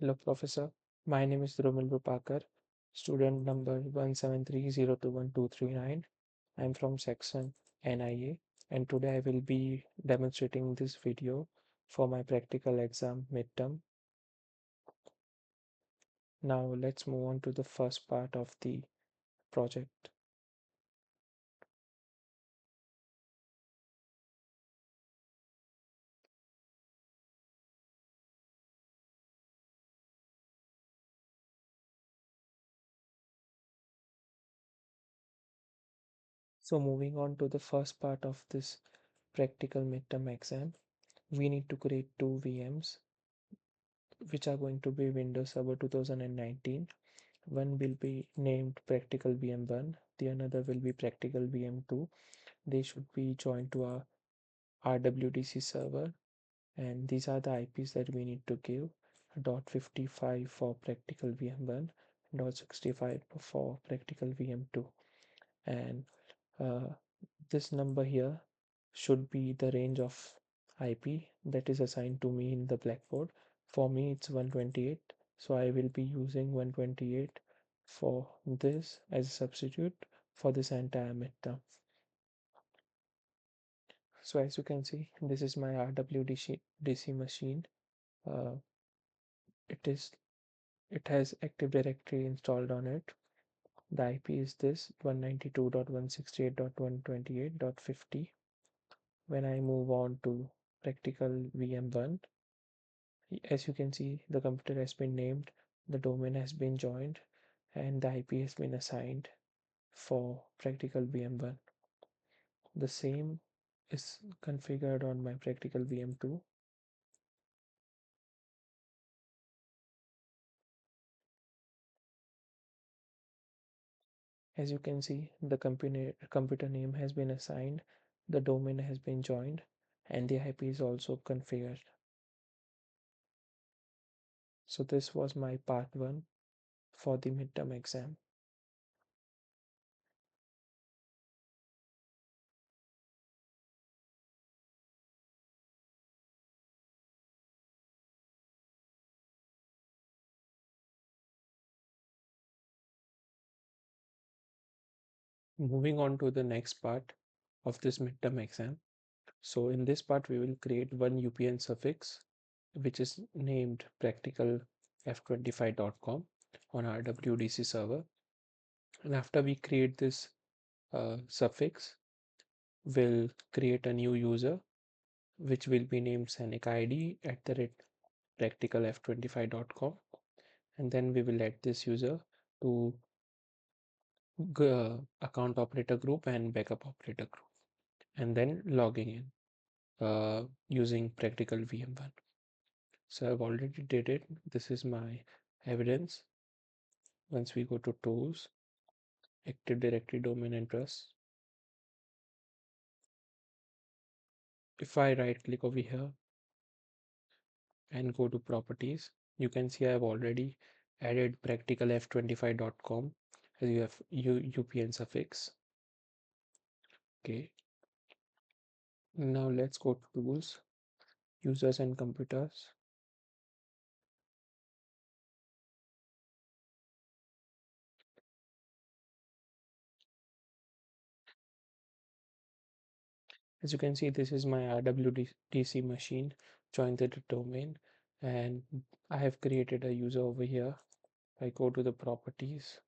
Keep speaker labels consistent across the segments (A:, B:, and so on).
A: Hello, Professor. My name is Dhrumil Rupakar, student number 173021239. I'm from section NIA, and today I will be demonstrating this video for my practical exam midterm. Now, let's move on to the first part of the project. So, moving on to the first part of this practical midterm exam, we need to create two VMs which are going to be Windows Server 2019. One will be named Practical VM1, the another will be Practical VM2. They should be joined to our RWDC server, and these are the IPs that we need to give. .55 for Practical VM1, .65 for Practical VM2, and uh, this number here should be the range of IP that is assigned to me in the blackboard. For me, it's 128, so I will be using 128 for this as a substitute for this entire midterm. So as you can see, this is my RWDC machine. Uh, it is it has Active Directory installed on it. The IP is this 192.168.128.50. When I move on to practical VM1, as you can see, the computer has been named, the domain has been joined, and the IP has been assigned for practical VM1. The same is configured on my practical VM2. As you can see, the computer name has been assigned, the domain has been joined, and the IP is also configured. So this was my part 1 for the midterm exam. Moving on to the next part of this midterm exam. So in this part, we will create one UPN suffix, which is named practical f25.com on our WDC server. And after we create this suffix, we'll create a new user, which will be named Scenic ID at the rate practicalf25.com. And then we will add this user to account operator group and backup operator group, and then logging in using practical VM1. So I've already did it. This is my evidence. Once we go to tools, Active Directory domain address, if I right click over here and go to properties, you can see I've already added practicalf25.com as you have UPN suffix. Okay, now let's go to tools, users and computers. As you can see, this is my RWDC machine joined the domain, and I have created a user over here. I go to the properties,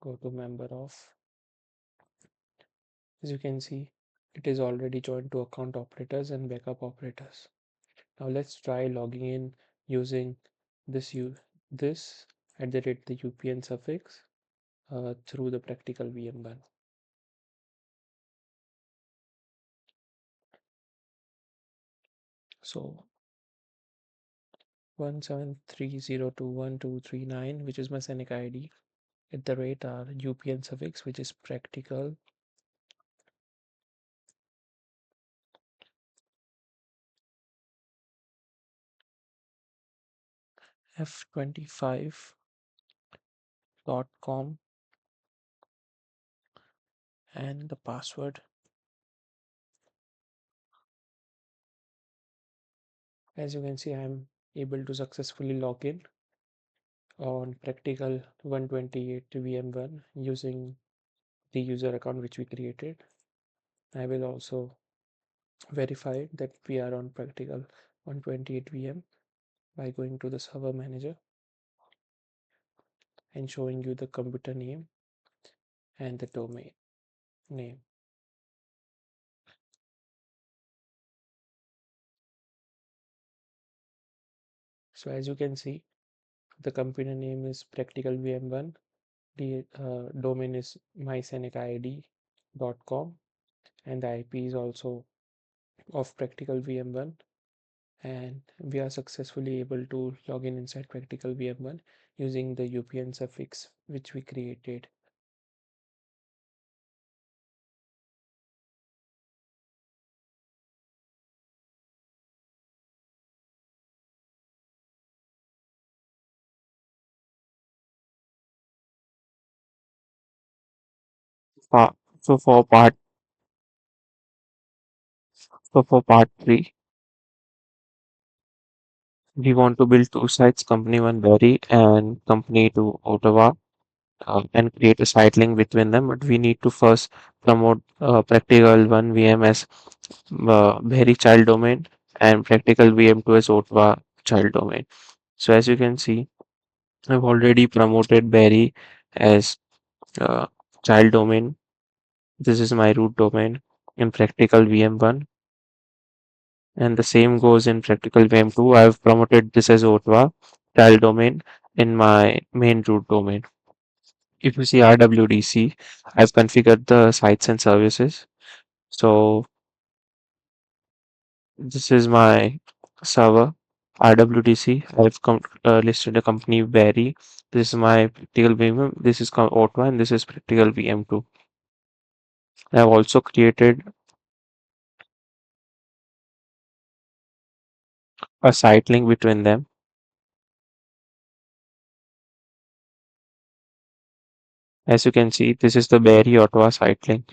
A: go to member of. As you can see, it is already joined to account operators and backup operators. Now let's try logging in using this this at the rate the UPN suffix through the practical VM1. So 173021239, which is my Scenic ID, at the rate our UPN suffix, which is practical f25.com, and the password. As you can see, I'm able to successfully log in on practical 128 VM1 using the user account which we created. I will also verify that we are on practical 128 VM by going to the server manager and showing you the computer name and the domain name. So as you can see, the computer name is practical VM1, the domain is myscenicid.com, and the IP is also of practical VM1, and we are successfully able to log in inside practical VM1 using the UPN suffix which we created. Pa- So for part for part three, we want to build two sites, company one Berry and company two Ottawa, and create a site link between them. But we need to first promote practical one VM as Berry child domain and practical VM2 as Ottawa child domain. So as you can see, I've already promoted Berry as child domain. This is my root domain in practical VM1, and the same goes in practical VM2. I've promoted this as Ottawa child domain in my main root domain. If you see RWDC, I've configured the sites and services. So this is my server RWDC. Listed a company Berry. This is my practical VM. This is Ottawa, and this is practical VM2. I've also created a site link between them. As you can see, this is the Berry Ottawa site link.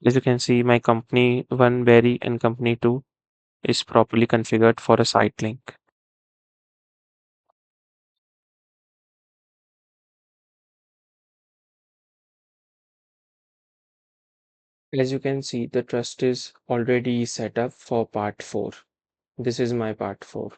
A: As you can see, my company one Berry and company two is properly configured for a site link. As you can see, the trust is already set up for part 4. This is my part 4.